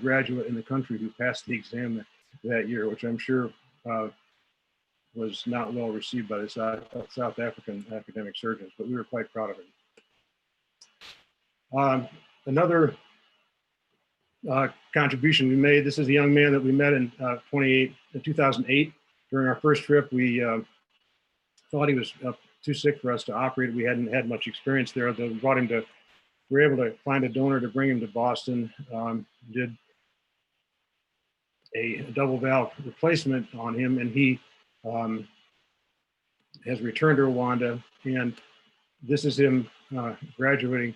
graduate in the country who passed the exam that year, which I'm sure was not well received by the South African academic surgeons, but we were quite proud of him. Another contribution we made, this is a young man that we met in 2008. During our first trip, we thought he was too sick for us to operate. We hadn't had much experience there. We brought him to, we were able to find a donor to bring him to Boston, did a double valve replacement on him, and he has returned to Rwanda, and this is him graduating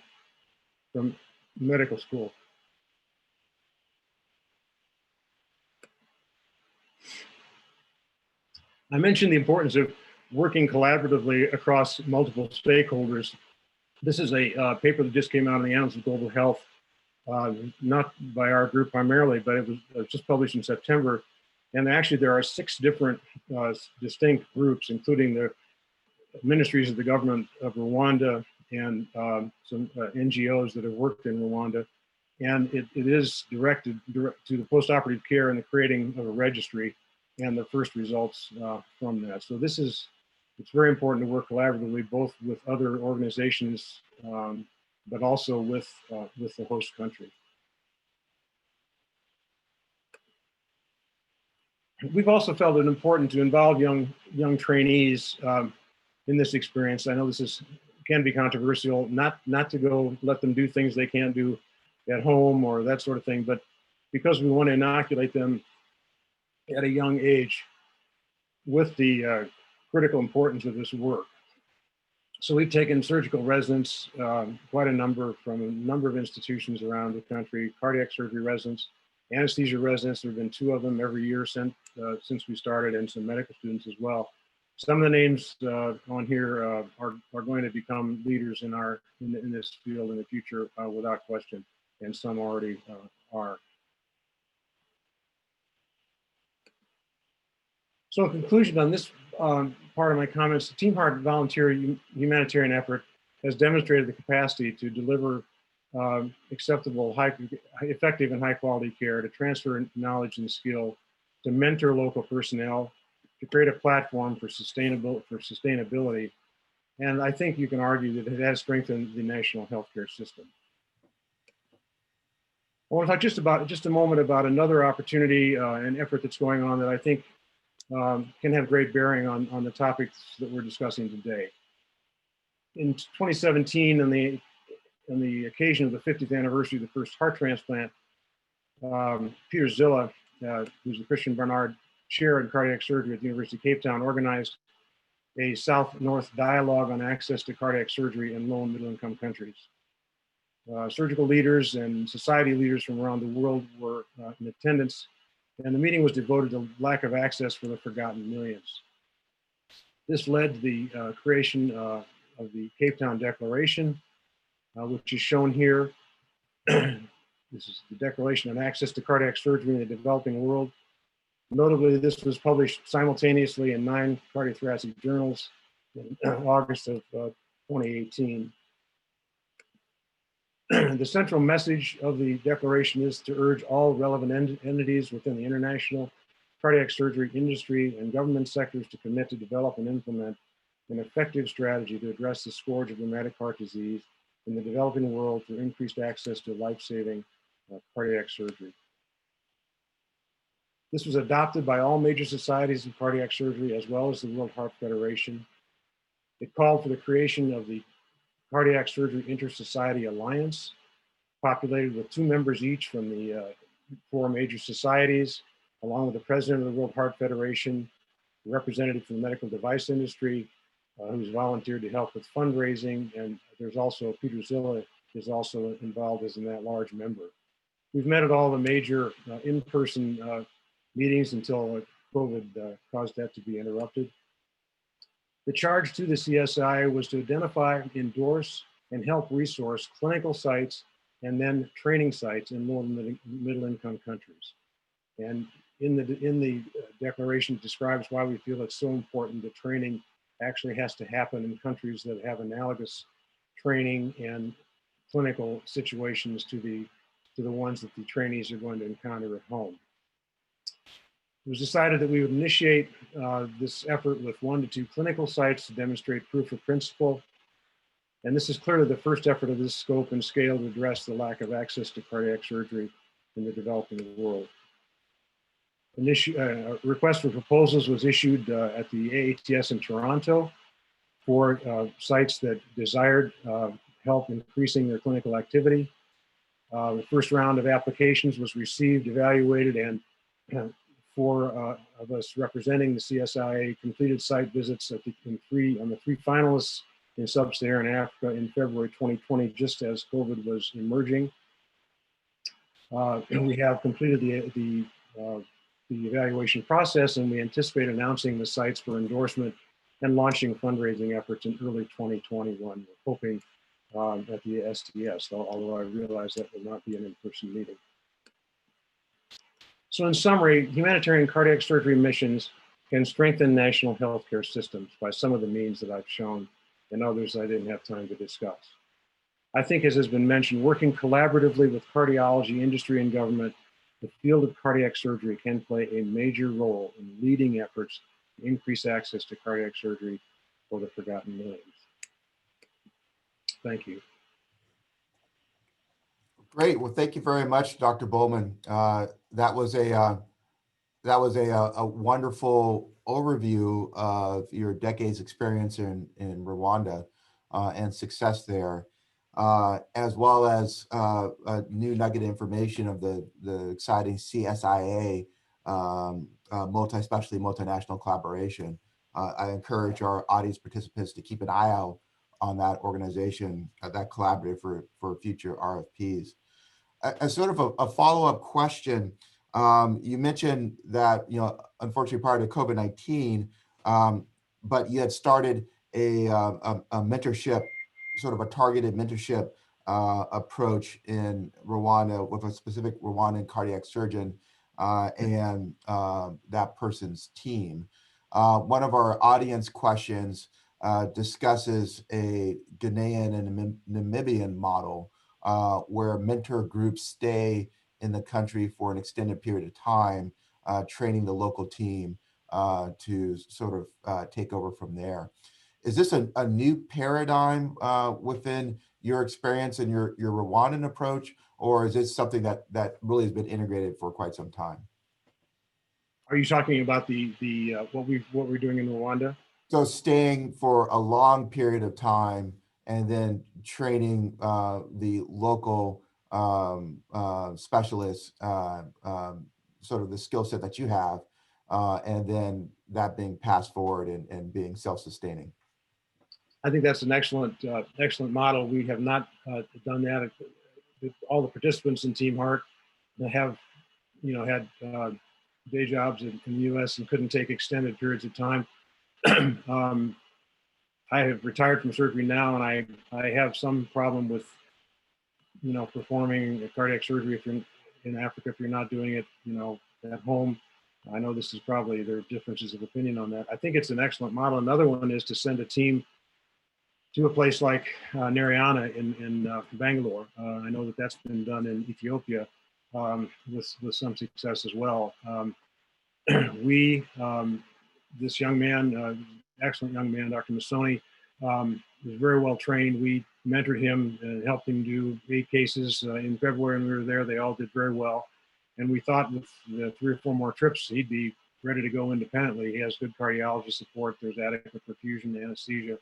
from medical school. I mentioned the importance of working collaboratively across multiple stakeholders. This is a paper that just came out in the Annals of Global Health, not by our group primarily, but it was just published in September. And actually there are 6 different distinct groups, including the ministries of the government of Rwanda and some NGOs that have worked in Rwanda. And it is directed to the post-operative care and the creating of a registry and the first results from that. So it's very important to work collaboratively, both with other organizations, but also with the host country. We've also felt it important to involve young trainees in this experience. I know this can be controversial, not to go let them do things they can't do at home or that sort of thing, but because we want to inoculate them at a young age with the critical importance of this work. So we've taken surgical residents, quite a number from a number of institutions around the country, cardiac surgery residents, anesthesia residents. There have been 2 of them every year since we started, and some medical students as well. Some of the names on here are going to become leaders in this field in the future without question, and some already are. So in conclusion on this part of my comments, the Team Heart volunteer humanitarian effort has demonstrated the capacity to deliver acceptable, effective and high quality care, to transfer knowledge and skill, to mentor local personnel, to create a platform for sustainability. And I think you can argue that it has strengthened the national healthcare system. I want to talk just a moment about another opportunity and effort that's going on that I think can have great bearing on the topics that we're discussing today. In 2017, on the occasion of the 50th anniversary of the first heart transplant, Peter Zilla, who's the Christian Barnard Chair in Cardiac Surgery at the University of Cape Town, organized a South-North dialogue on access to cardiac surgery in low and middle-income countries. Surgical leaders and society leaders from around the world were in attendance, and the meeting was devoted to lack of access for the forgotten millions. This led to the creation of the Cape Town Declaration, which is shown here. This is the Declaration on Access to Cardiac Surgery in the Developing World. Notably, this was published simultaneously in 9 cardiothoracic journals in August of 2018. The central message of the declaration is to urge all relevant entities within the international cardiac surgery industry and government sectors to commit to develop and implement an effective strategy to address the scourge of rheumatic heart disease in the developing world through increased access to life-saving cardiac surgery. This was adopted by all major societies of cardiac surgery, as well as the World Heart Federation. It called for the creation of the Cardiac Surgery Inter-Society Alliance, populated with 2 members each from the 4 major societies, along with the president of the World Heart Federation, a representative from the medical device industry, who's volunteered to help with fundraising, and there's also Peter Zilla is also involved as in that large member. We've met at all the major in-person meetings until COVID caused that to be interrupted. The charge to the CSI was to identify, endorse, and help resource clinical sites and then training sites in low and middle-income countries. And in the declaration, it describes why we feel it's so important that training actually has to happen in countries that have analogous training and clinical situations to the to the ones that the trainees are going to encounter at home. It was decided that we would initiate this effort with 1 to 2 clinical sites to demonstrate proof of principle. And this is clearly the first effort of this scope and scale to address the lack of access to cardiac surgery in the developing world. A request for proposals was issued at the AATS in Toronto for sites that desired help increasing their clinical activity. The first round of applications was received, evaluated, and 4 of us representing the CSIA completed site visits on the 3 finalists in sub-Saharan Africa in February 2020, just as COVID was emerging. And we have completed the evaluation process, and we anticipate announcing the sites for endorsement and launching fundraising efforts in early 2021. We're hoping at the STS, although I realize that will not be an in-person meeting. So in summary, humanitarian cardiac surgery missions can strengthen national healthcare systems by some of the means that I've shown, and others I didn't have time to discuss. I think, as has been mentioned, working collaboratively with cardiology, industry, and government, the field of cardiac surgery can play a major role in leading efforts to increase access to cardiac surgery for the forgotten millions. Thank you. Great. Well, thank you very much, Dr. Bowman. That was a wonderful overview of your decades experience in Rwanda and success there, as well as a new nugget of information of the exciting CSIA multi-specialty, multinational collaboration. I encourage our audience participants to keep an eye out on that organization, that collaborative for future RFPs. As sort of a follow-up question, you mentioned that, unfortunately prior to COVID-19, but you had started a mentorship, sort of a targeted mentorship approach in Rwanda with a specific Rwandan cardiac surgeon and that person's team. One of our audience questions discusses a Ghanaian and Namibian model where mentor groups stay in the country for an extended period of time, training the local team to sort of take over from there. Is this a new paradigm within your experience and your Rwandan approach, or is this something that really has been integrated for quite some time? Are you talking about what we're doing in Rwanda? So staying for a long period of time and then training the local specialists, sort of the skill set that you have, and then that being passed forward and being self-sustaining. I think that's an excellent model. We have not done that. All the participants in Team Heart have, had day jobs in the U.S. and couldn't take extended periods of time. I have retired from surgery now, and I have some problem with, performing a cardiac surgery if you're in Africa, if you're not doing it, at home. I know this is probably, there are differences of opinion on that. I think it's an excellent model. Another one is to send a team to a place like Narayana in Bangalore. I know that that's been done in Ethiopia with some success as well. This young man, excellent young man, Dr. Masoni, was very well trained. We mentored him and helped him do 8 cases in February, and we were there. They all did very well. And we thought with the 3 or 4 more trips, he'd be ready to go independently. He has good cardiology support. There's adequate perfusion, anesthesia.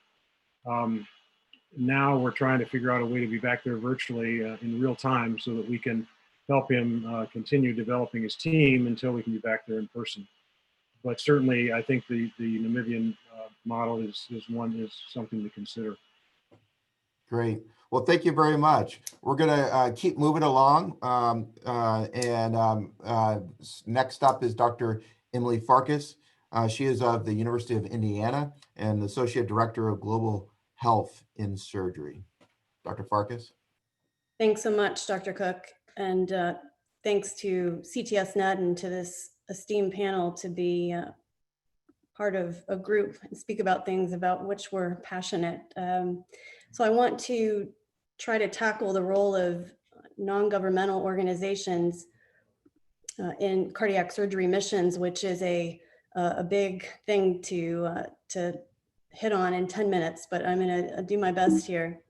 Now we're trying to figure out a way to be back there virtually in real time so that we can help him continue developing his team until we can be back there in person. But certainly, I think the Namibian model is something to consider. Great. Well, thank you very much. We're going to keep moving along. Next up is Dr. Emily Farkas. She is of the University of Indiana and the Associate Director of Global Health in Surgery. Dr. Farkas. Thanks so much, Dr. Cook. And thanks to CTSNet and to this esteemed panel to be part of a group and speak about things about which we're passionate. So I want to try to tackle the role of non-governmental organizations in cardiac surgery missions, which is a big thing to hit on in 10 minutes, but I'm gonna do my best here.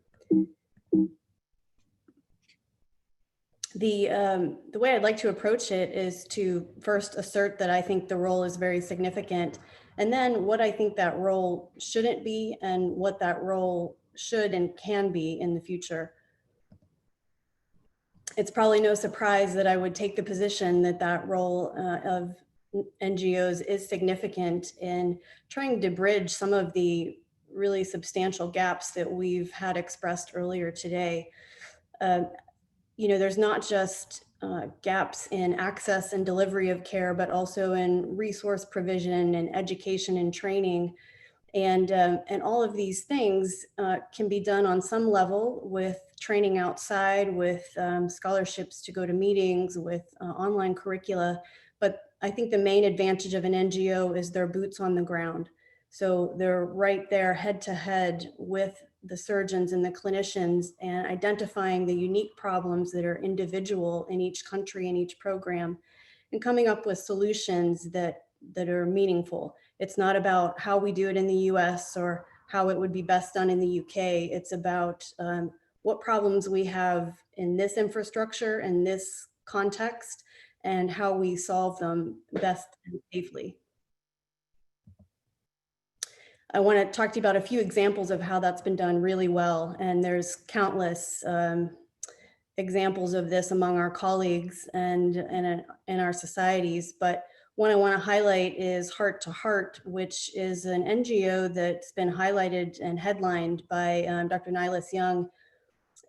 The way I'd like to approach it is to first assert that I think the role is very significant, and then what I think that role shouldn't be and what that role should and can be in the future. It's probably no surprise that I would take the position that that role of NGOs is significant in trying to bridge some of the really substantial gaps that we've had expressed earlier today. You know, there's not just gaps in access and delivery of care, but also in resource provision and education and training. And all of these things can be done on some level with training outside, with scholarships to go to meetings, with online curricula. But I think the main advantage of an NGO is their boots on the ground. So they're right there head to head with the surgeons and the clinicians and identifying the unique problems that are individual in each country and each program and coming up with solutions that are meaningful. It's not about how we do it in the US or how it would be best done in the UK. It's about what problems we have in this infrastructure and this context and how we solve them best and safely. I want to talk to you about a few examples of how that's been done really well. And there's countless examples of this among our colleagues and in our societies. But one I want to highlight is Heart to Heart, which is an NGO that's been highlighted and headlined by Dr. Nilus Young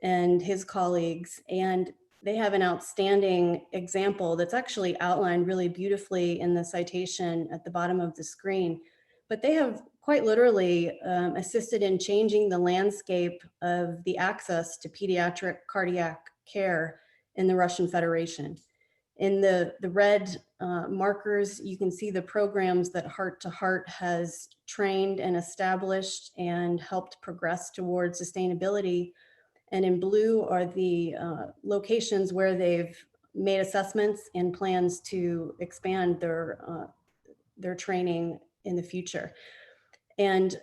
and his colleagues. And they have an outstanding example that's actually outlined really beautifully in the citation at the bottom of the screen. But they have quite literally assisted in changing the landscape of the access to pediatric cardiac care in the Russian Federation. In the red markers, you can see the programs that Heart to Heart has trained and established and helped progress towards sustainability. And in blue are the locations where they've made assessments and plans to expand their training in the future. And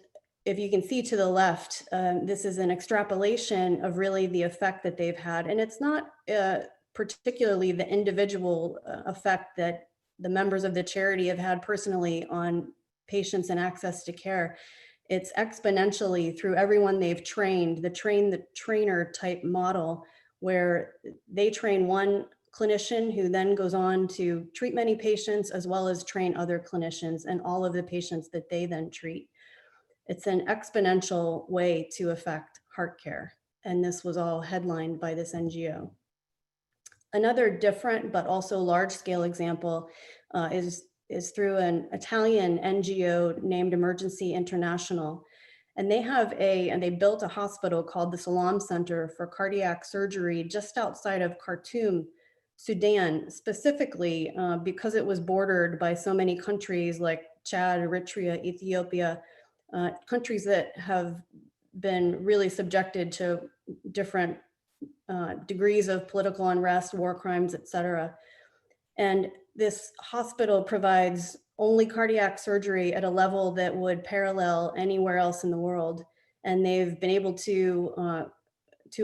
if you can see to the left, this is an extrapolation of really the effect that they've had. And it's not particularly the individual effect that the members of the charity have had personally on patients and access to care. It's exponentially through everyone they've trained, the trainer type model, where they train one clinician who then goes on to treat many patients as well as train other clinicians and all of the patients that they then treat. It's an exponential way to affect heart care. And this was all headlined by this NGO. Another different but also large scale example is through an Italian NGO named Emergency International. And they built a hospital called the Salam Center for Cardiac Surgery just outside of Khartoum, Sudan, specifically because it was bordered by so many countries like Chad, Eritrea, Ethiopia, countries that have been really subjected to different degrees of political unrest, war crimes, et cetera. And this hospital provides only cardiac surgery at a level that would parallel anywhere else in the world. And they've been able to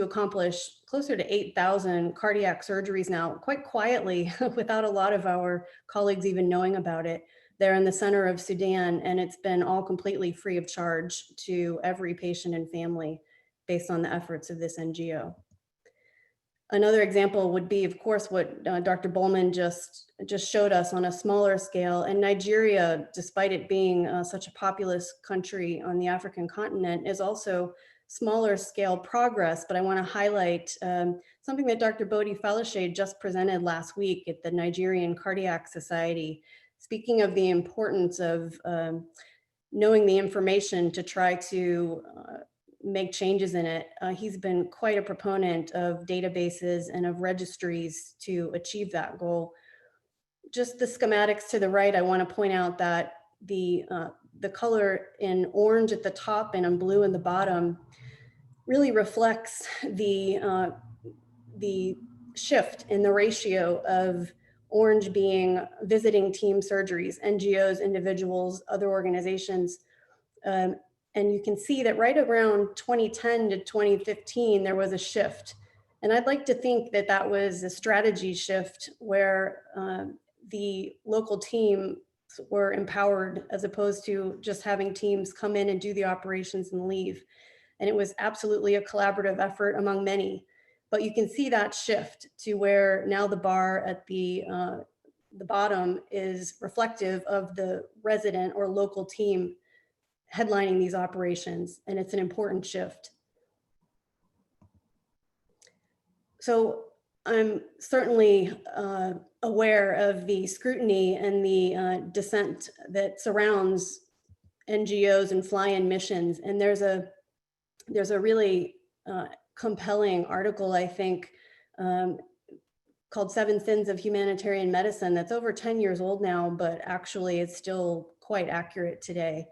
accomplish closer to 8,000 cardiac surgeries now, quite quietly, without a lot of our colleagues even knowing about it. They're in the center of Sudan, and it's been all completely free of charge to every patient and family based on the efforts of this NGO. Another example would be, of course, what Dr. Bowman just showed us on a smaller scale. And Nigeria, despite it being such a populous country on the African continent, is also smaller scale progress. But I want to highlight something that Dr. Bodhi Falashay just presented last week at the Nigerian Cardiac Society, speaking of the importance of knowing the information to try to make changes in it. He's been quite a proponent of databases and of registries to achieve that goal. Just the schematics to the right, I want to point out that the color in orange at the top and in blue in the bottom really reflects the shift in the ratio of orange being visiting team surgeries, NGOs, individuals, other organizations. And you can see that right around 2010 to 2015, there was a shift. And I'd like to think that that was a strategy shift where the local team were empowered as opposed to just having teams come in and do the operations and leave. And it was absolutely a collaborative effort among many. But you can see that shift to where now the bar at the bottom is reflective of the resident or local team headlining these operations, and it's an important shift. So I'm certainly aware of the scrutiny and the dissent that surrounds NGOs and fly-in missions, and there's a really compelling article, I think, called 7 Sins of Humanitarian Medicine that's over 10 years old now, but actually it's still quite accurate today.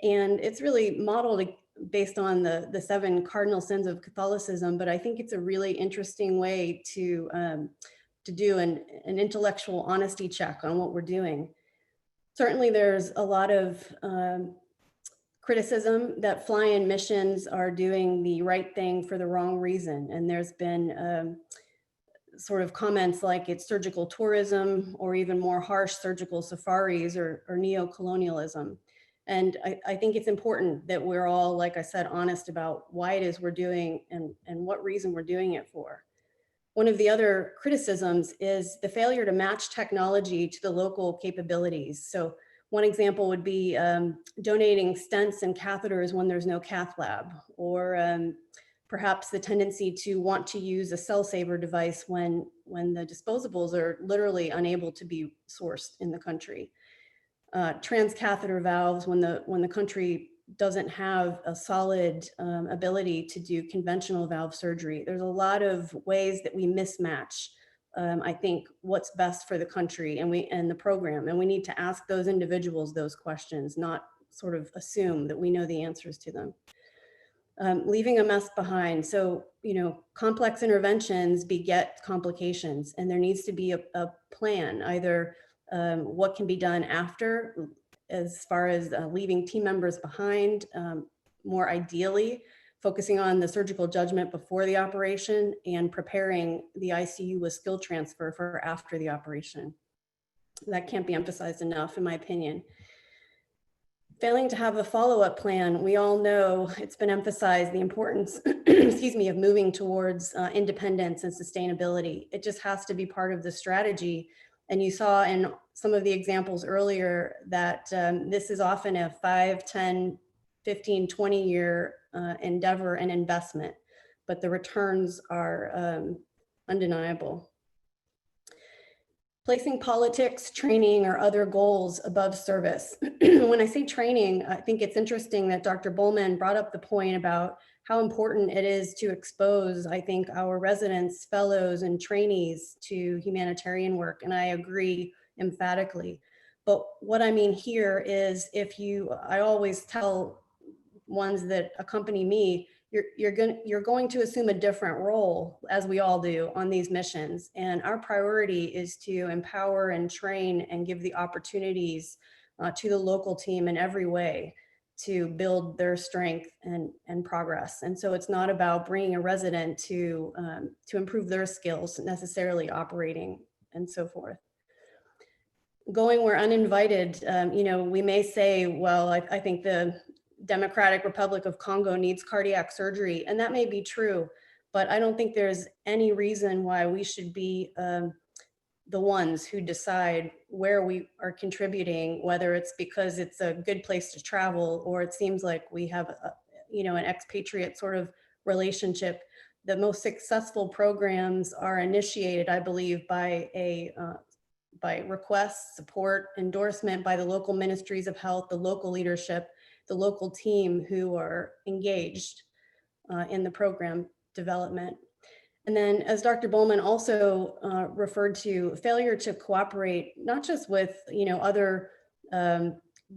And it's really modeled based on the 7 cardinal sins of Catholicism, but I think it's a really interesting way to do an intellectual honesty check on what we're doing. Certainly there's a lot of criticism that fly-in missions are doing the right thing for the wrong reason. And there's been sort of comments like it's surgical tourism, or even more harsh, surgical safaris or neo-colonialism. And I think it's important that we're all, like I said, honest about why it is we're doing and what reason we're doing it for. One of the other criticisms is the failure to match technology to the local capabilities. So one example would be donating stents and catheters when there's no cath lab, or perhaps the tendency to want to use a cell saver device when the disposables are literally unable to be sourced in the country. Transcatheter valves when the country doesn't have a solid ability to do conventional valve surgery. There's a lot of ways that we mismatch, I think, what's best for the country and the program. And we need to ask those individuals those questions, not sort of assume that we know the answers to them. Leaving a mess behind. So, complex interventions beget complications, and there needs to be a plan, either what can be done after, as far as leaving team members behind, more ideally focusing on the surgical judgment before the operation and preparing the ICU with skill transfer for after the operation. That can't be emphasized enough, in my opinion. Failing to have a follow-up plan, we all know it's been emphasized, the importance, excuse me, of moving towards independence and sustainability. It just has to be part of the strategy. And you saw in some of the examples earlier that this is often a 5, 10, 15, 20-year endeavor and investment, but the returns are undeniable. Placing politics, training, or other goals above service. When I say training, I think it's interesting that Dr. Bowman brought up the point about how important it is to expose, I think, our residents, fellows, and trainees to humanitarian work, and I agree emphatically. But what I mean here is I always tell ones that accompany me, you're going to assume a different role, as we all do, on these missions. And our priority is to empower and train and give the opportunities to the local team in every way to build their strength and progress. And so it's not about bringing a resident to improve their skills, necessarily operating and so forth. Going where uninvited, we may say, well, I think the Democratic Republic of Congo needs cardiac surgery, and that may be true, but I don't think there's any reason why we should be the ones who decide where we are contributing, whether it's because it's a good place to travel or it seems like we have an expatriate sort of relationship. The most successful programs are initiated, I believe, by request, support, endorsement by the local ministries of health, the local leadership, the local team who are engaged in the program development. And then, as Dr. Bowman also referred to, failure to cooperate, not just with other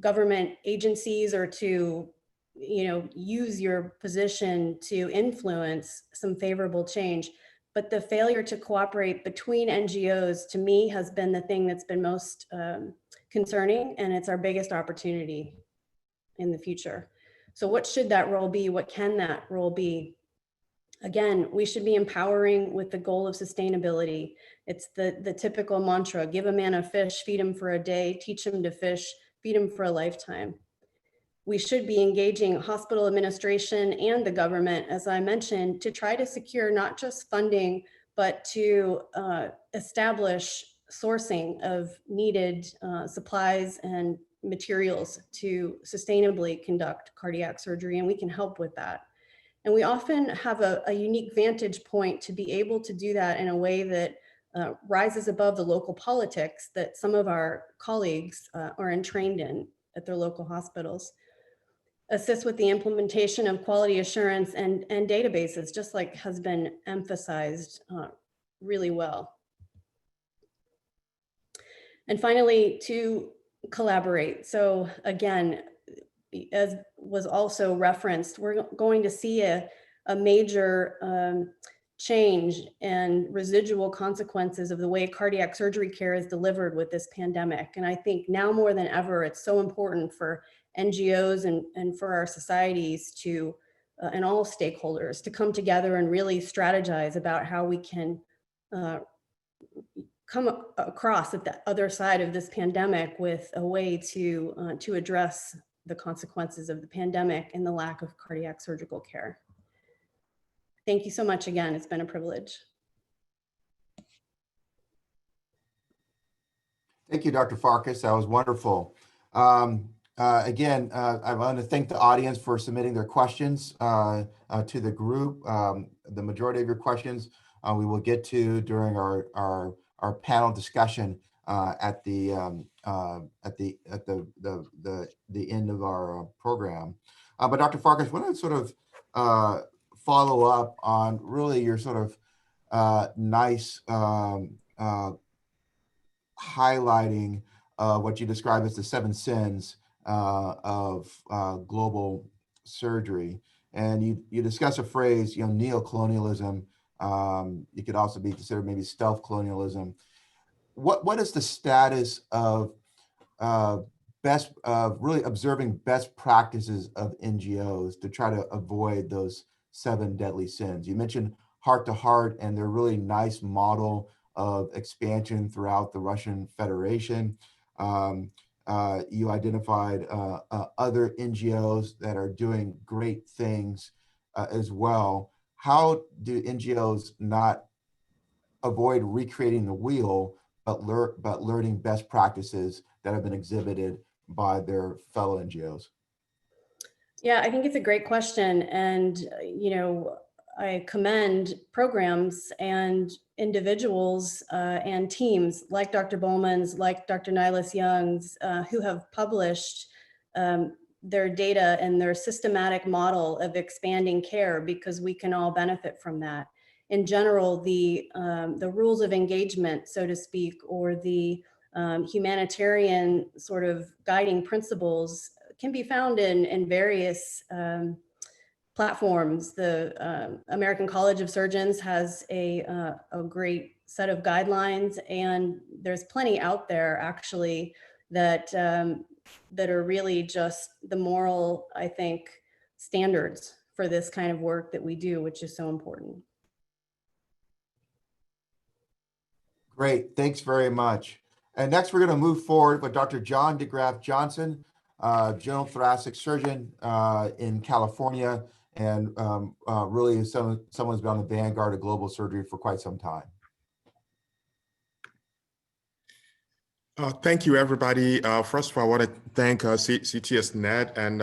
government agencies or to use your position to influence some favorable change, but the failure to cooperate between NGOs, to me, has been the thing that's been most concerning, and it's our biggest opportunity in the future. So what should that role be? What can that role be? Again, we should be empowering with the goal of sustainability. It's the typical mantra: give a man a fish, feed him for a day, teach him to fish, feed him for a lifetime. We should be engaging hospital administration and the government, as I mentioned, to try to secure not just funding, but to establish sourcing of needed supplies and materials to sustainably conduct cardiac surgery, and we can help with that. And we often have a unique vantage point to be able to do that in a way that rises above the local politics that some of our colleagues are entrained in at their local hospitals. Assist with the implementation of quality assurance and databases, just like has been emphasized really well. And finally, to collaborate. So again, as was also referenced, we're going to see a major change and residual consequences of the way cardiac surgery care is delivered with this pandemic. And I think now more than ever, it's so important for NGOs and for our societies to, and all stakeholders, to come together and really strategize about how we can come across at the other side of this pandemic with a way to address the consequences of the pandemic and the lack of cardiac surgical care. Thank you so much again. It's been a privilege. Thank you, Dr. Farkas. That was wonderful. Again, I want to thank the audience for submitting their questions to the group. The majority of your questions we will get to during our panel discussion at the end of our program. But Dr. Farkas, I want to sort of follow up on really your sort of nice highlighting what you describe as the 7 sins of global surgery. And you discuss a phrase, neocolonialism. It could also be considered maybe stealth colonialism. What is the status of really observing best practices of NGOs to try to avoid those 7 deadly sins? You mentioned Heart to Heart and their really nice model of expansion throughout the Russian Federation. You identified other NGOs that are doing great things as well. How do NGOs not avoid recreating the wheel, but learning best practices that have been exhibited by their fellow NGOs? Yeah, I think it's a great question. And, I commend programs and individuals and teams like Dr. Bowman's, like Dr. Nilus Young's, who have published their data and their systematic model of expanding care, because we can all benefit from that. In general, the rules of engagement, so to speak, or the humanitarian sort of guiding principles can be found in various platforms. The American College of Surgeons has a great set of guidelines, and there's plenty out there actually that are really just the moral, I think, standards for this kind of work that we do, which is so important. Great, thanks very much. And next we're going to move forward with Dr. John DeGraff Johnson, general thoracic surgeon in California, and really someone's been on the vanguard of global surgery for quite some time. Thank you, everybody. First of all, I want to thank CTSNet and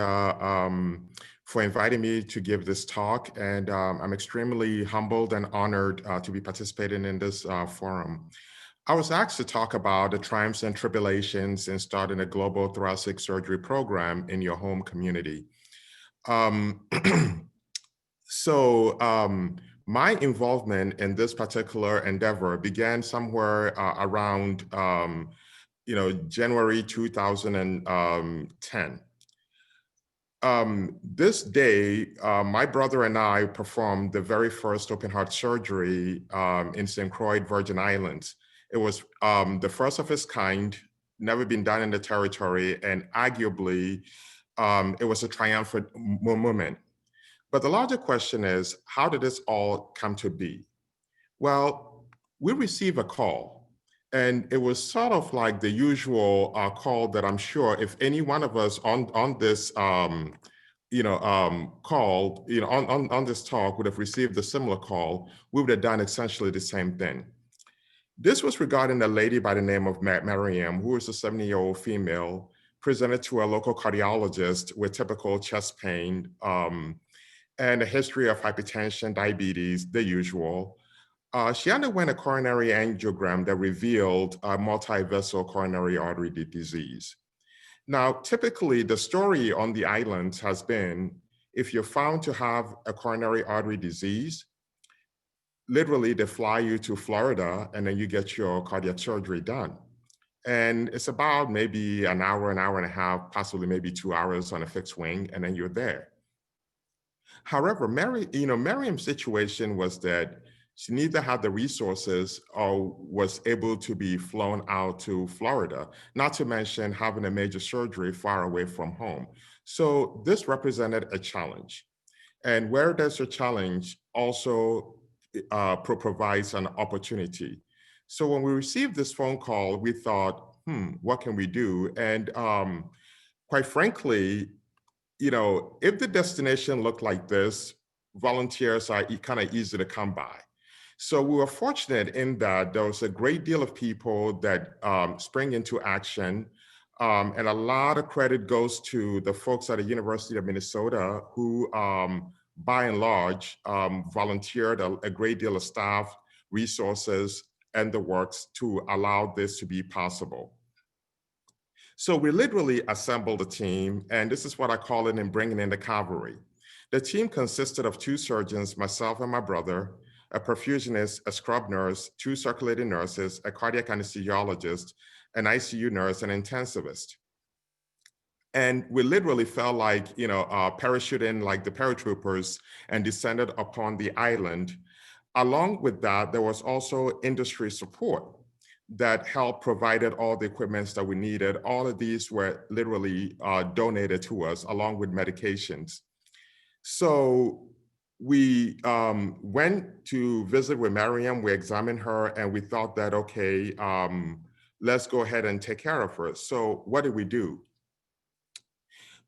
for inviting me to give this talk. And I'm extremely humbled and honored to be participating in this forum. I was asked to talk about the triumphs and tribulations in starting a global thoracic surgery program in your home community. My involvement in this particular endeavor began somewhere around January 2010. This day, my brother and I performed the very first open heart surgery in St. Croix, Virgin Islands. It was the first of its kind, never been done in the territory, and arguably, it was a triumphant moment. But the larger question is, how did this all come to be? Well, we received a call, and it was sort of like the usual call that I'm sure if any one of us on this call, on this talk would have received a similar call, we would have done essentially the same thing. This was regarding a lady by the name of Miriam, who is a 70-year-old female, presented to a local cardiologist with typical chest pain and a history of hypertension, diabetes, the usual. She underwent a coronary angiogram that revealed multi-vessel coronary artery disease. Now, typically, the story on the islands has been, if you're found to have a coronary artery disease, literally they fly you to Florida and then you get your cardiac surgery done. And it's about maybe an hour and a half, possibly maybe 2 hours on a fixed wing, and then you're there. However, Miriam's situation was that she neither had the resources or was able to be flown out to Florida, not to mention having a major surgery far away from home. So this represented a challenge. And where there's a challenge also provides an opportunity. So when we received this phone call, we thought, what can we do? And quite frankly, if the destination looked like this, volunteers are kind of easy to come by. So we were fortunate in that there was a great deal of people that sprang into action, and a lot of credit goes to the folks at the University of Minnesota who, by and large, volunteered a great deal of staff, resources, and the works to allow this to be possible. So we literally assembled a team, and this is what I call it in bringing in the cavalry. The team consisted of 2 surgeons, myself and my brother, a perfusionist, a scrub nurse, 2 circulating nurses, a cardiac anesthesiologist, an ICU nurse, and intensivist. And we literally felt like, parachuting like the paratroopers and descended upon the island. Along with that, there was also industry support that helped provided all the equipments that we needed. All of these were literally donated to us along with medications. So we went to visit with Miriam, we examined her, and we thought that, okay, let's go ahead and take care of her. So what did we do?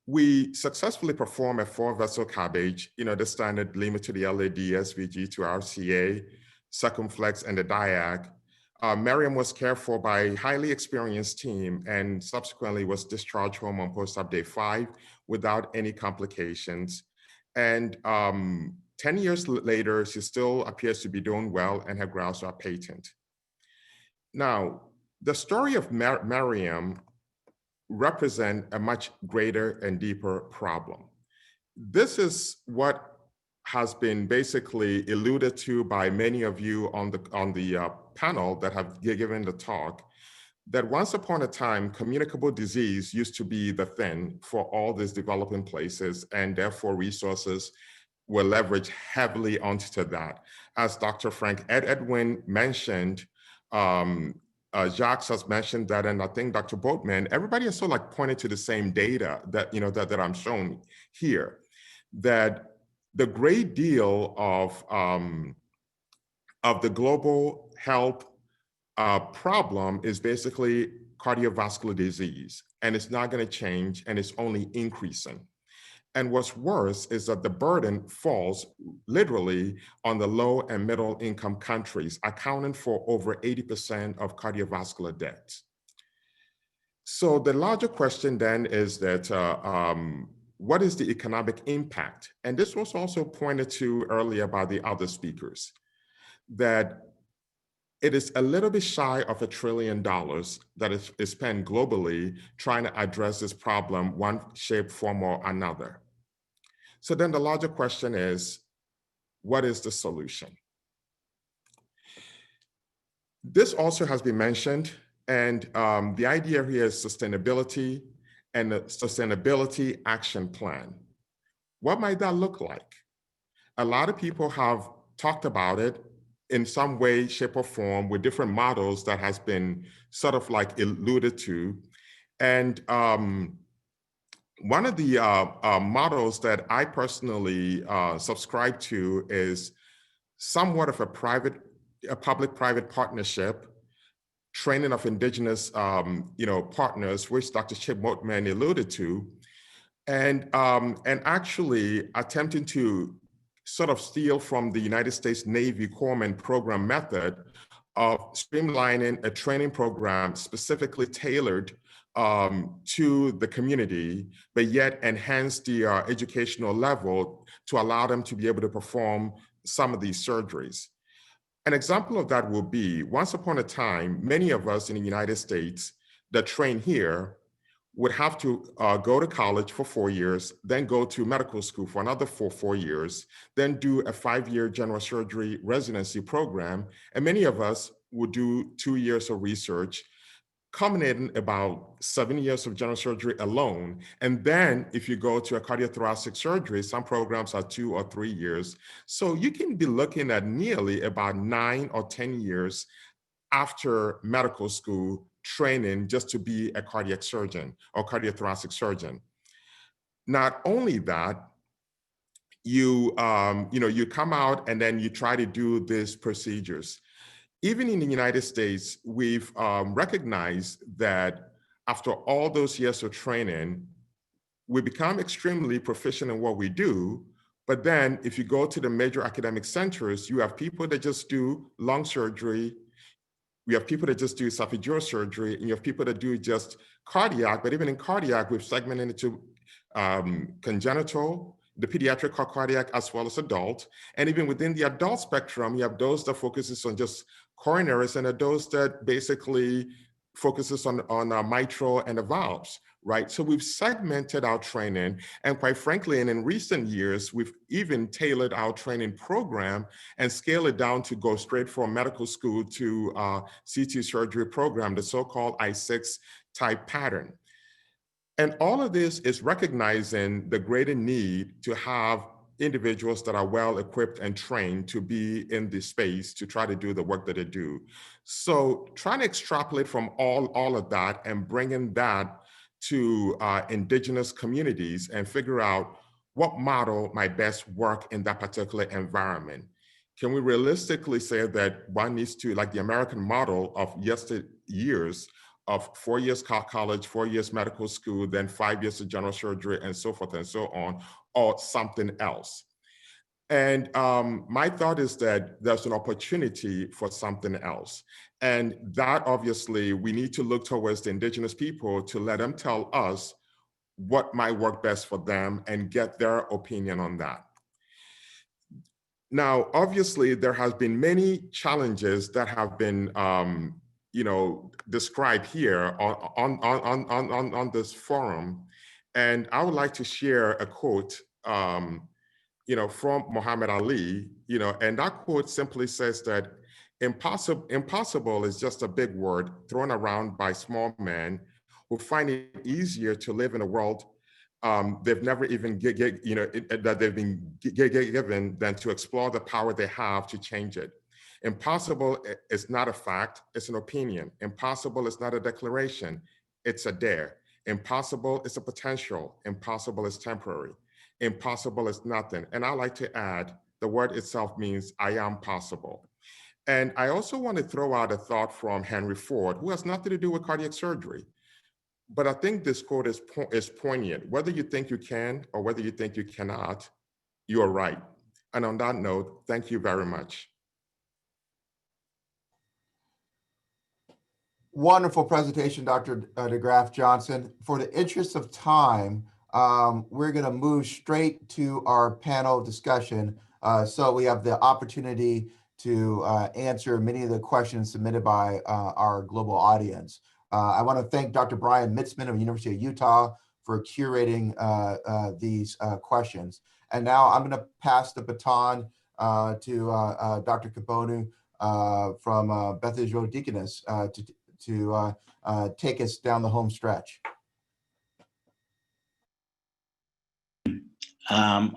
We successfully performed a 4-vessel CABG, the standard Lima to the LAD, SVG to RCA, circumflex, and the diag. Miriam was cared for by a highly experienced team and subsequently was discharged home on post-op day 5 without any complications. And 10 years later, she still appears to be doing well and had grounds for patent. Now, the story of Miriam represent a much greater and deeper problem. This is what has been basically alluded to by many of you on the panel that have given the talk, that once upon a time, communicable disease used to be the thing for all these developing places, and therefore resources were leveraged heavily onto that. As Dr. Frank Edwin mentioned, Jacques has mentioned that, and I think Dr. Boatman, everybody is sort of like pointed to the same data that, that I'm showing here, that the great deal of the global health problem is basically cardiovascular disease, and it's not going to change, and it's only increasing. And what's worse is that the burden falls literally on the low and middle income countries, accounting for over 80% of cardiovascular deaths. So the larger question then is that what is the economic impact? And this was also pointed to earlier by the other speakers, that it is a little bit shy of $1 trillion that is spent globally trying to address this problem, one shape, form, or another. So then the larger question is, what is the solution? This also has been mentioned, and the idea here is sustainability and a sustainability action plan. What might that look like? A lot of people have talked about it in some way, shape, or form with different models that has been sort of like alluded to. And one of the models that I personally subscribe to is somewhat of a public-private partnership, training of indigenous partners, which Dr. Chip Moteman alluded to, and actually attempting to sort of steal from the United States Navy Corpsman program method of streamlining a training program specifically tailored to the community, but yet enhance the educational level to allow them to be able to perform some of these surgeries. An example of that will be, once upon a time, many of us in the United States that train here would have to go to college for 4 years, then go to medical school for another 4 years, then do a 5-year general surgery residency program. And many of us would do 2 years of research, culminating about 7 years of general surgery alone. And then if you go to a cardiothoracic surgery, some programs are 2 or 3 years. So you can be looking at nearly about 9 or 10 years after medical school training just to be a cardiac surgeon or cardiothoracic surgeon. Not only that, you come out and then you try to do these procedures. Even in the United States, we've recognized that after all those years of training, we become extremely proficient in what we do. But then if you go to the major academic centers, you have people that just do lung surgery. We have people that just do esophageal surgery, and you have people that do just cardiac. But even in cardiac, we've segmented into congenital, the pediatric cardiac, as well as adult. And even within the adult spectrum, you have those that focuses on just coronaries, and those that basically focuses on mitral and the valves, right? So we've segmented our training, and quite frankly, and in recent years, we've even tailored our training program and scaled it down to go straight from medical school to CT surgery program, the so-called I6 type pattern. And all of this is recognizing the greater need to have individuals that are well equipped and trained to be in this space to try to do the work that they do. So trying to extrapolate from all of that and bringing that to indigenous communities and figure out what model might best work in that particular environment. Can we realistically say that one needs to, like the American model of yesteryears, of 4 years college, 4 years medical school, then 5 years of general surgery, and so forth and so on, or something else? And my thought is that there's an opportunity for something else. And that obviously we need to look towards the indigenous people to let them tell us what might work best for them and get their opinion on that. Now, obviously, there has been many challenges that have been described here on this forum. And I would like to share a quote from Muhammad Ali, and that quote simply says that impossible is just a big word thrown around by small men who find it easier to live in a world they've never even that they've been given than to explore the power they have to change it. Impossible is not a fact, it's an opinion. Impossible is not a declaration, it's a dare. Impossible is a potential, impossible is temporary. Impossible is nothing. And I like to add, the word itself means I am possible. And I also want to throw out a thought from Henry Ford, who has nothing to do with cardiac surgery. But I think this quote is poignant. Whether you think you can or whether you think you cannot, you are right. And on that note, thank you very much. Wonderful presentation, Dr. DeGraff Johnson. For the interest of time, we're going to move straight to our panel discussion. So we have the opportunity to answer many of the questions submitted by our global audience. I want to thank Dr. Brian Mitzman of the University of Utah for curating these questions. And now I'm going to pass the baton to Dr. Kabonu from Beth Israel Deaconess to take us down the home stretch. I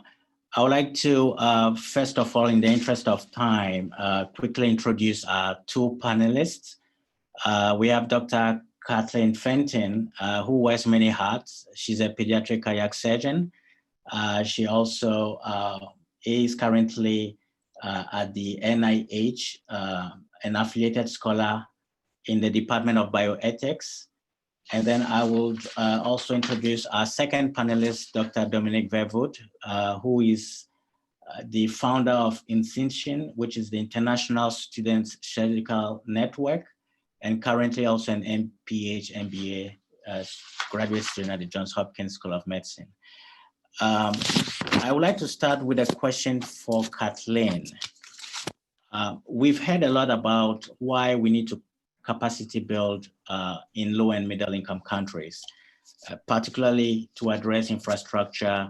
would like to, first of all, in the interest of time, quickly introduce our two panelists. We have Dr. Kathleen Fenton, who wears many hats. She's a pediatric cardiac surgeon. She also is currently at the NIH, an affiliated scholar in the Department of Bioethics. And then I will also introduce our second panelist, Dr. Dominic Vervoet, who is the founder of INSINCTION, which is the International Students Surgical Network, and currently also an MPH MBA graduate student at the Johns Hopkins School of Medicine. I would like to start with a question for Kathleen. We've heard a lot about why we need to capacity build in low and middle income countries, particularly to address infrastructure,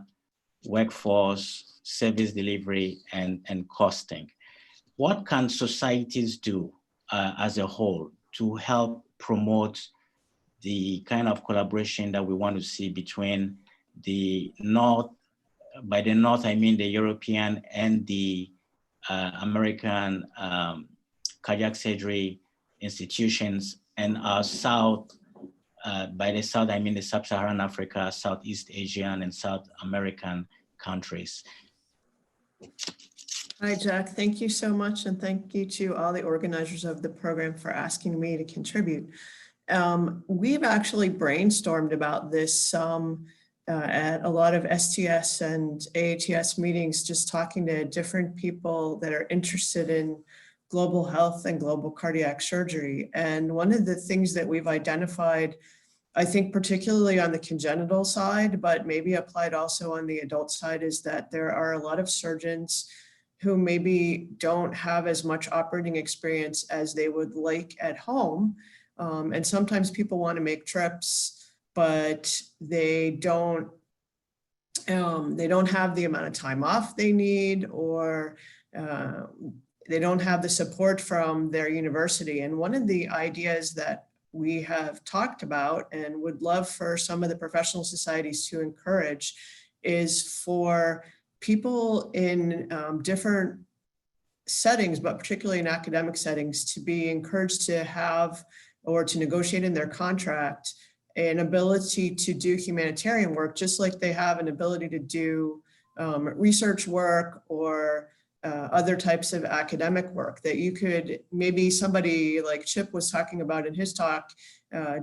workforce, service delivery, and costing. What can societies do as a whole to help promote the kind of collaboration that we want to see between the North, by the North, I mean the European and the American cardiac surgery institutions, and our South, by the South, I mean the Sub-Saharan Africa, Southeast Asian, and South American countries. Hi, Jack. Thank you so much. And thank you to all the organizers of the program for asking me to contribute. We've actually brainstormed about this at a lot of STS and AATS meetings, just talking to different people that are interested in global health and global cardiac surgery. And one of the things that we've identified, I think particularly on the congenital side, but maybe applied also on the adult side, is that there are a lot of surgeons who maybe don't have as much operating experience as they would like at home. And sometimes people want to make trips, but they don't have the amount of time off they need, or they don't have the support from their university. And one of the ideas that we have talked about and would love for some of the professional societies to encourage is for people in different settings, but particularly in academic settings, to be encouraged to have or to negotiate in their contract an ability to do humanitarian work, just like they have an ability to do research work or other types of academic work. That you could, maybe somebody like Chip was talking about in his talk,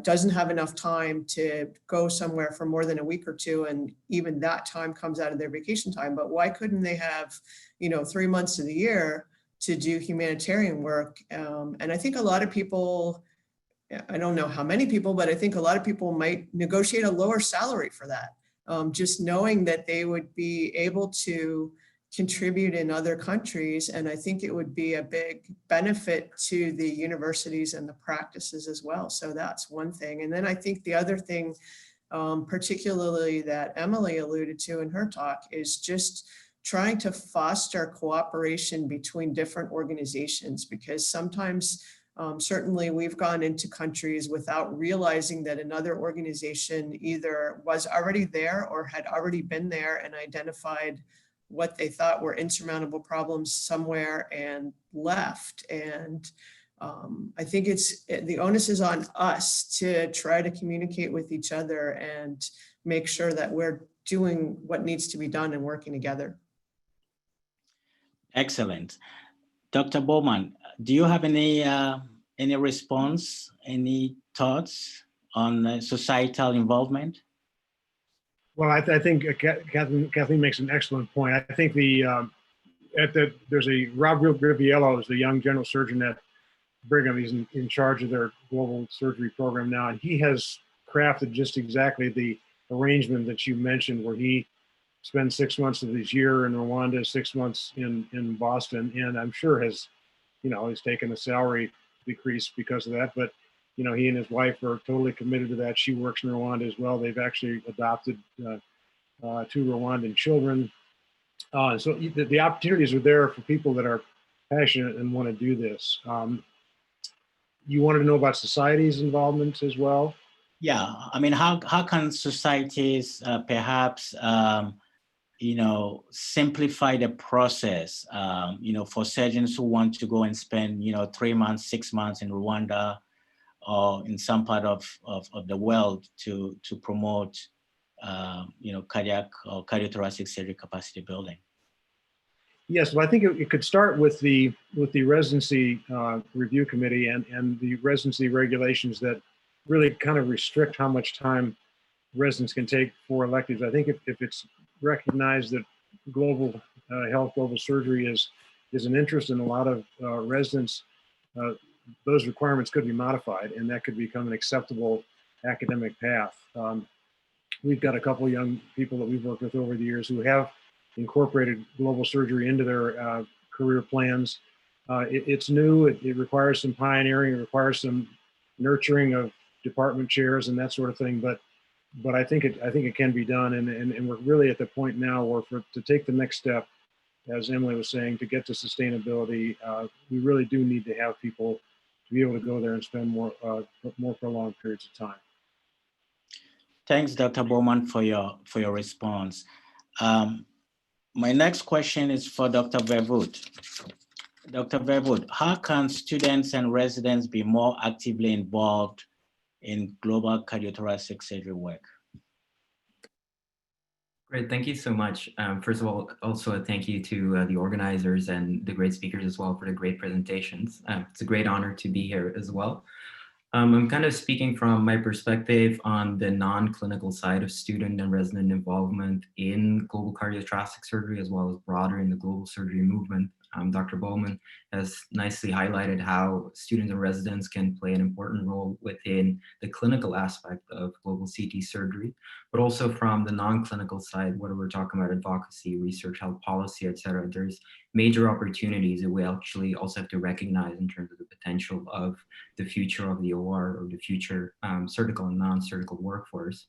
doesn't have enough time to go somewhere for more than a week or two, and even that time comes out of their vacation time. But why couldn't they have, 3 months of the year to do humanitarian work? And I think a lot of people, I don't know how many people, but I think a lot of people might negotiate a lower salary for that. Just knowing that they would be able to contribute in other countries. And I think it would be a big benefit to the universities and the practices as well. So that's one thing. And then I think the other thing, particularly that Emily alluded to in her talk, is just trying to foster cooperation between different organizations, because sometimes certainly we've gone into countries without realizing that another organization either was already there or had already been there and identified what they thought were insurmountable problems somewhere and left. And I think the onus is on us to try to communicate with each other and make sure that we're doing what needs to be done and working together. Excellent. Dr. Bowman, do you have any response, any thoughts on societal involvement? Well, I think Kathleen makes an excellent point. I think there's a Rob Griviello is the young general surgeon at Brigham. He's in charge of their global surgery program now, and he has crafted just exactly the arrangement that you mentioned, where he spends 6 months of his year in Rwanda, 6 months in Boston, and I'm sure has taken a salary decrease because of that. But he and his wife are totally committed to that. She works in Rwanda as well. They've actually adopted 2 Rwandan children. So the opportunities are there for people that are passionate and want to do this. You wanted to know about society's involvement as well? Yeah, I mean, how can societies perhaps simplify the process, for surgeons who want to go and spend, 3 months, 6 months in Rwanda or in some part of the world to promote, cardiac or cardiothoracic surgery capacity building? Yes, well, I think it could start with the residency review committee and the residency regulations that really kind of restrict how much time residents can take for electives. I think if it's recognized that global health, global surgery is an interest in a lot of residents, those requirements could be modified, and that could become an acceptable academic path. We've got a couple of young people that we've worked with over the years who have incorporated global surgery into their career plans. It's new. It requires some pioneering. It requires some nurturing of department chairs and that sort of thing. But I think it can be done, and we're really at the point now where to take the next step, as Emily was saying, to get to sustainability, we really do need to have people to be able to go there and spend more prolonged periods of time. Thanks, Dr. Bowman, for your response. My next question is for Dr. Verwoerd. Dr. Verwoerd, how can students and residents be more actively involved in global cardiothoracic surgery work? Great, thank you so much. First of all, also a thank you to the organizers and the great speakers as well for the great presentations. It's a great honor to be here as well. I'm kind of speaking from my perspective on the non-clinical side of student and resident involvement in global cardiothoracic surgery, as well as broader in the global surgery movement. Dr. Bowman has nicely highlighted how students and residents can play an important role within the clinical aspect of global CT surgery, but also from the non-clinical side, whether we're talking about advocacy, research, health policy, et cetera. There's major opportunities that we actually also have to recognize in terms of the potential of the future of the OR or the future surgical and non-surgical workforce.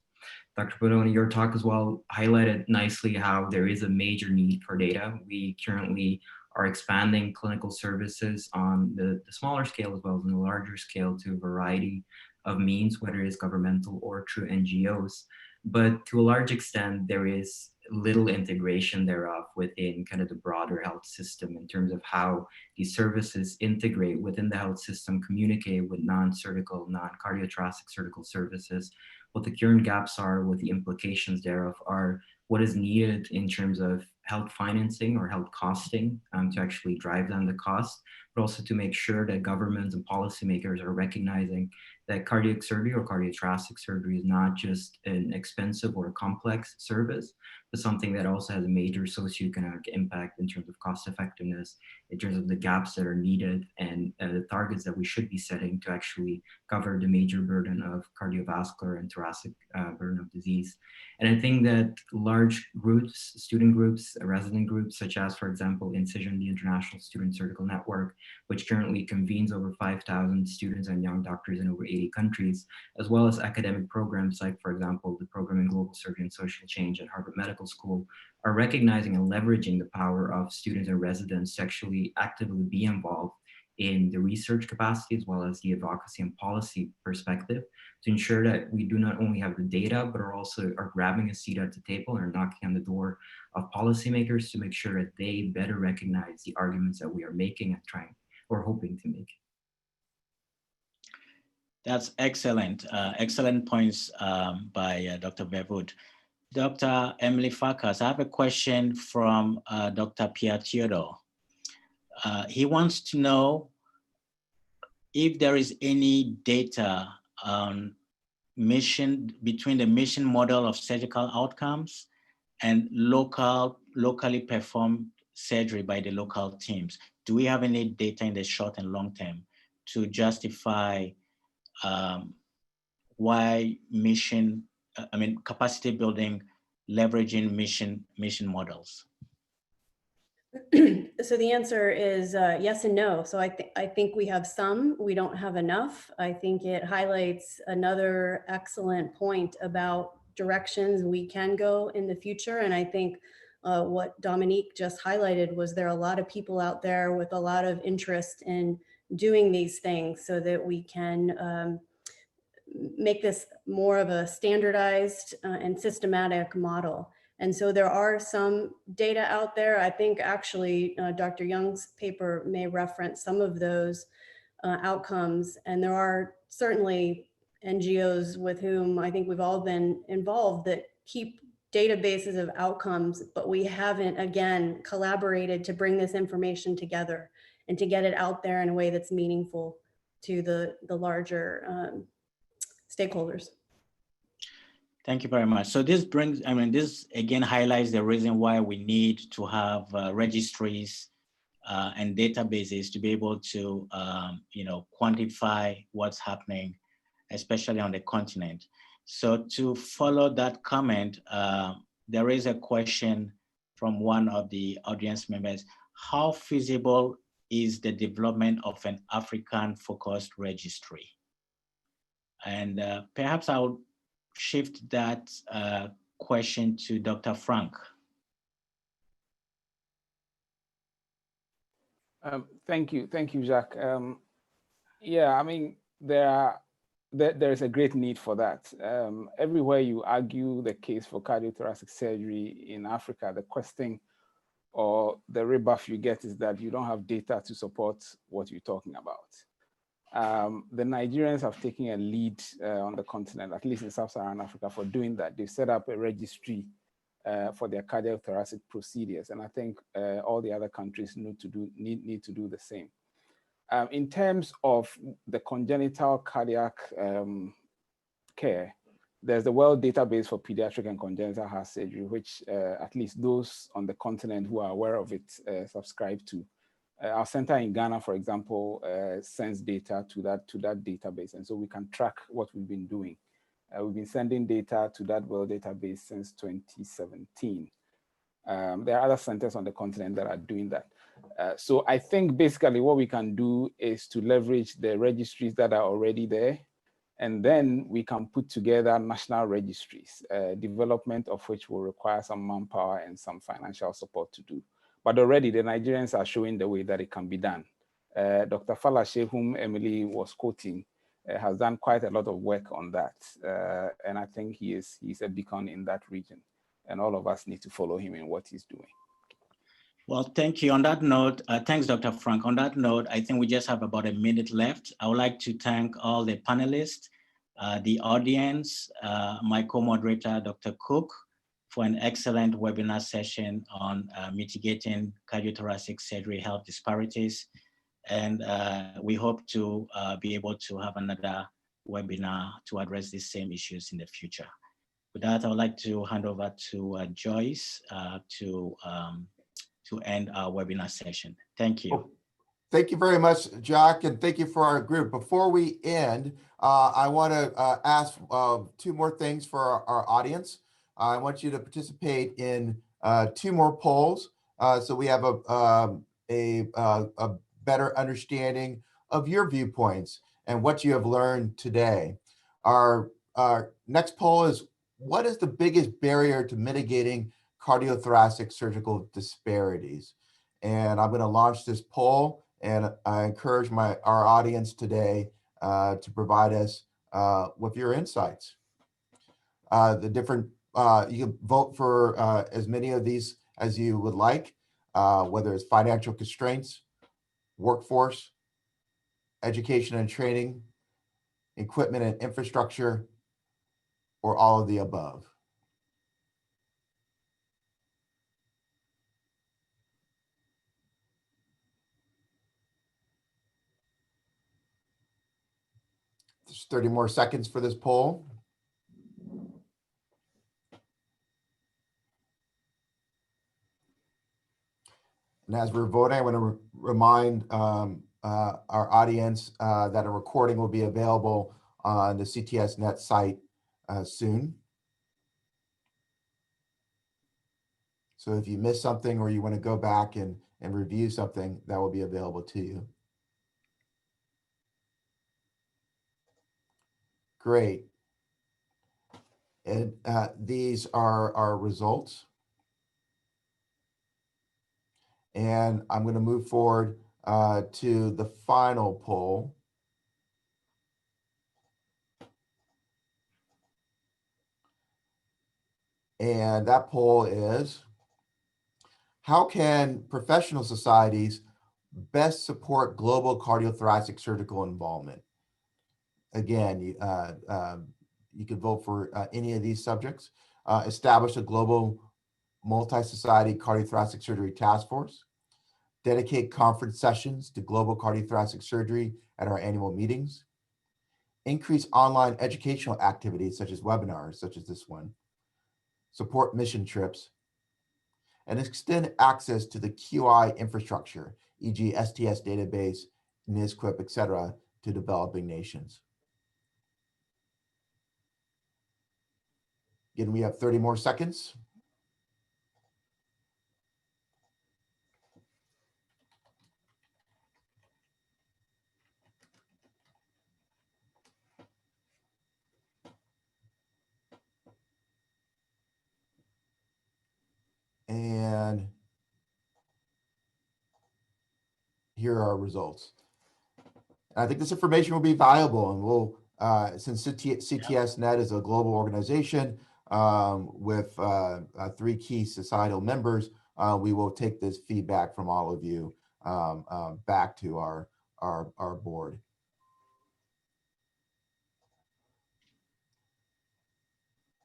Dr. Bodoni, your talk as well highlighted nicely how there is a major need for data. We currently are expanding clinical services on the smaller scale as well as on the larger scale to a variety of means, whether it's governmental or through NGOs. But to a large extent, there is little integration thereof within kind of the broader health system in terms of how these services integrate within the health system, communicate with non-surgical, non-cardiothoracic surgical services, what the current gaps are, what the implications thereof are, what is needed in terms of health financing or health costing to actually drive down the cost, but also to make sure that governments and policymakers are recognizing that cardiac surgery or cardiothoracic surgery is not just an expensive or a complex service, but something that also has a major socioeconomic impact in terms of cost effectiveness, in terms of the gaps that are needed and the targets that we should be setting to actually cover the major burden of cardiovascular and thoracic burden of disease. And I think that large groups, student groups, resident groups, such as, for example, Incision, the International Student Surgical Network, which currently convenes over 5,000 students and young doctors in over 80 countries, as well as academic programs like, for example, the program in Global Surgery and Social Change at Harvard Medical School, are recognizing and leveraging the power of students and residents to actually actively be involved in the research capacity as well as the advocacy and policy perspective to ensure that we do not only have the data, but are also grabbing a seat at the table and are knocking on the door of policymakers to make sure that they better recognize the arguments that we are making and trying or hoping to make. That's excellent. Excellent points by Dr. Verwoerd. Dr. Emily Farkas, I have a question from Dr. Pierre Theodore. He wants to know if there is any data on between the mission model of surgical outcomes and locally performed surgery by the local teams. Do we have any data in the short and long term to justify why capacity building, leveraging mission models? So the answer is yes and no. So I think we have some, we don't have enough. I think it highlights another excellent point about directions we can go in the future. And I think what Dominique just highlighted was there are a lot of people out there with a lot of interest in doing these things so that we can make this more of a standardized and systematic model. And so there are some data out there. I think actually Dr. Young's paper may reference some of those outcomes. And there are certainly NGOs with whom I think we've all been involved that keep databases of outcomes, but we haven't, again, collaborated to bring this information together and to get it out there in a way that's meaningful to the larger stakeholders. Thank you very much. So this brings, this again highlights the reason why we need to have registries and databases to be able to, quantify what's happening, especially on the continent. So to follow that comment, there is a question from one of the audience members. How feasible is the development of an African-focused registry? And perhaps I'll shift that question to Dr. Frank. Thank you, Jacques. Yeah, there is a great need for that. Everywhere you argue the case for cardiothoracic surgery in Africa, the question or the rebuff you get is that you don't have data to support what you're talking about. The Nigerians have taken a lead on the continent, at least in Sub-Saharan Africa, for doing that. They've set up a registry for their cardiothoracic procedures, and I think all the other countries need to do the same. In terms of the congenital cardiac care, there's the World Database for Pediatric and Congenital Heart Surgery, which at least those on the continent who are aware of it subscribe to. Our center in Ghana, for example, sends data to that database, and so we can track what we've been doing. We've been sending data to that World Database since 2017. There are other centers on the continent that are doing that. So I think basically what we can do is to leverage the registries that are already there, and then we can put together national registries, development of which will require some manpower and some financial support to do. But already the Nigerians are showing the way that it can be done. Dr. Falashe, whom Emily was quoting, has done quite a lot of work on that. And I think he's a beacon in that region. And all of us need to follow him in what he's doing. Well, thank you. On that note, thanks, Dr. Frank. On that note, I think we just have about a minute left. I would like to thank all the panelists, the audience, my co-moderator, Dr. Cook, for an excellent webinar session on mitigating cardiothoracic surgery health disparities. And we hope to be able to have another webinar to address these same issues in the future. With that, I would like to hand over to Joyce to end our webinar session. Thank you. Thank you very much, Jacques, and thank you for our group. Before we end, I want to ask two more things for our audience. I want you to participate in two more polls so we have a better understanding of your viewpoints and what you have learned today. Our next poll is, what is the biggest barrier to mitigating cardiothoracic surgical disparities? And I'm going to launch this poll, and I encourage our audience today to provide us with your insights. You can vote for as many of these as you would like, whether it's financial constraints, workforce, education and training, equipment and infrastructure, or all of the above. There's 30 more seconds for this poll. And as we're voting, I want to remind our audience that a recording will be available on the CTSNet site soon. So if you missed something or you want to go back and review something, that will be available to you. Great. And these are our results. And I'm going to move forward to the final poll. And that poll is, how can professional societies best support global cardiothoracic surgical involvement? Again, you could vote for any of these subjects. Establish a global multi-society cardiothoracic surgery task force. Dedicate conference sessions to global cardiothoracic surgery at our annual meetings. Increase online educational activities such as webinars, such as this one. Support mission trips. And extend access to the QI infrastructure, e.g. STS database, NISQIP, et cetera, to developing nations. Again, we have 30 more seconds. And here are our results. I think this information will be valuable, and we'll, since CTSNet is a global organization with 3 key societal members, we will take this feedback from all of you back to our board.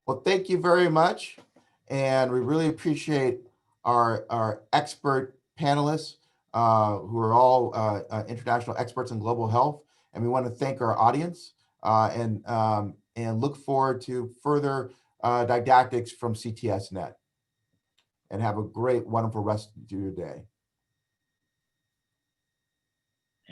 Well, thank you very much. And we really appreciate our expert panelists who are all international experts in global health. And we want to thank our audience and look forward to further didactics from CTSNet. And have a great, wonderful rest of your day.